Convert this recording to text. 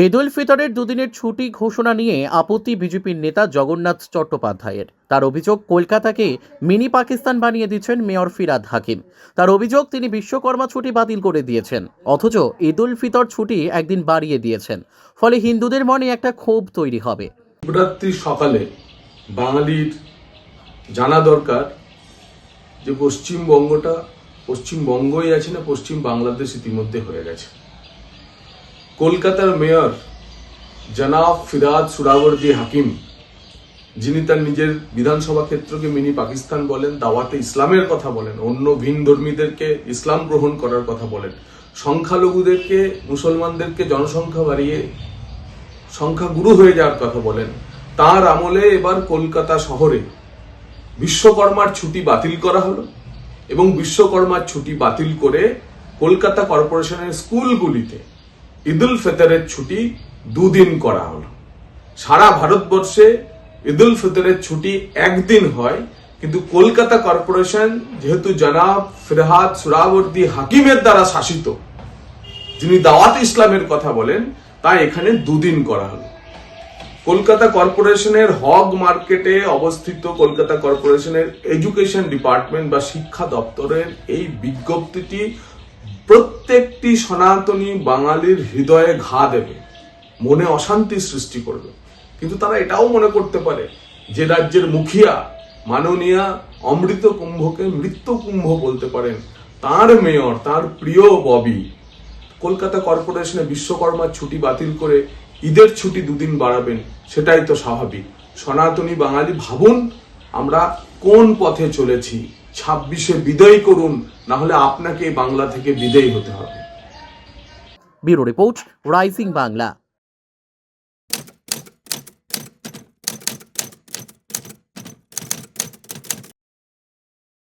ঈদ উল ফিতরের দুদিনের ছুটি ঘোষণা নিয়ে আপত্তি বিজেপির নেতা জগন্নাথ চট্টোপাধ্যায়ের। তার অভিযোগ, কলকাতাকে মিনি পাকিস্তান বানিয়ে দিচ্ছেন মেয়র ফিরহাদ হাকিম। তার অভিযোগ, তিনি বিশ্বকর্মা ছুটি বাতিল করে দিয়েছেন, অথচ ঈদ উল ফিতর ছুটি একদিন বাড়িয়ে দিয়েছেন। ফলে হিন্দুদের মনে একটা ক্ষোভ তৈরি হবে। শিবরাত্রির সকালে বাঙালির জানা দরকার যে পশ্চিমবঙ্গই আছে না, পশ্চিম বাংলাদেশ ইতিমধ্যে হয়ে গেছে। কলকাতার মেয়র জনাব ফিরহাদ সুরাবর্দী হাকিম, যিনি তার নিজের বিধানসভা ক্ষেত্রকে মিনি পাকিস্তান বলেন, দাওয়াতে ইসলামের কথা বলেন, অন্য ভিন ধর্মীদেরকে ইসলাম গ্রহণ করার কথা বলেন, সংখ্যালঘুদেরকে, মুসলমানদেরকে জনসংখ্যা বাড়িয়ে সংখ্যাগুরু হয়ে যাওয়ার কথা বলেন, তার আমলে এবার কলকাতা শহরে বিশ্বকর্মার ছুটি বাতিল করা হলো এবং বিশ্বকর্মার ছুটি বাতিল করে কলকাতা কর্পোরেশনের স্কুলগুলিতে ঈদ উল ফিতরের ছুটি দুদিন করা হলো। সারা ভারতবর্ষে ঈদ উল ফিতরের ছুটি একদিন হয়, কিন্তু কলকাতা কর্পোরেশন যেহেতু জনাব ফিরহাদ সুরাবর্দী হাকিমের দ্বারা শাসিত, যিনি দাওয়াত ইসলামের কথা বলেন, তাই এখানে দুদিন করা হলো। কলকাতা কর্পোরেশনের হগ মার্কেটে অবস্থিত কলকাতা কর্পোরেশনের এডুকেশন ডিপার্টমেন্ট বা শিক্ষা দপ্তরের এই বিজ্ঞপ্তিটি প্রত্যেকটি সনাতনী বাঙালির হৃদয়ে ঘা দেবে, মনে অশান্তি সৃষ্টি করবে। কিন্তু তারা এটাও মনে করতে পারে যে রাজ্যের মুখিয়া মাননীয়া অমৃত কুম্ভকে মৃত্যু কুম্ভ বলতে পারেন, তার মেয়র, তার প্রিয় ববি কলকাতা কর্পোরেশনে বিশ্বকর্মার ছুটি বাতিল করে ঈদের ছুটি দুদিন বাড়াবেন, সেটাই তো স্বাভাবিক। সনাতনী বাঙালি ভাবুন আমরা কোন পথে চলেছি। 26-এ বিদায় করুন, না হলে আপনাকে বাংলা থেকে বিদায় হতে হবে। Bureau report, rising Bangla.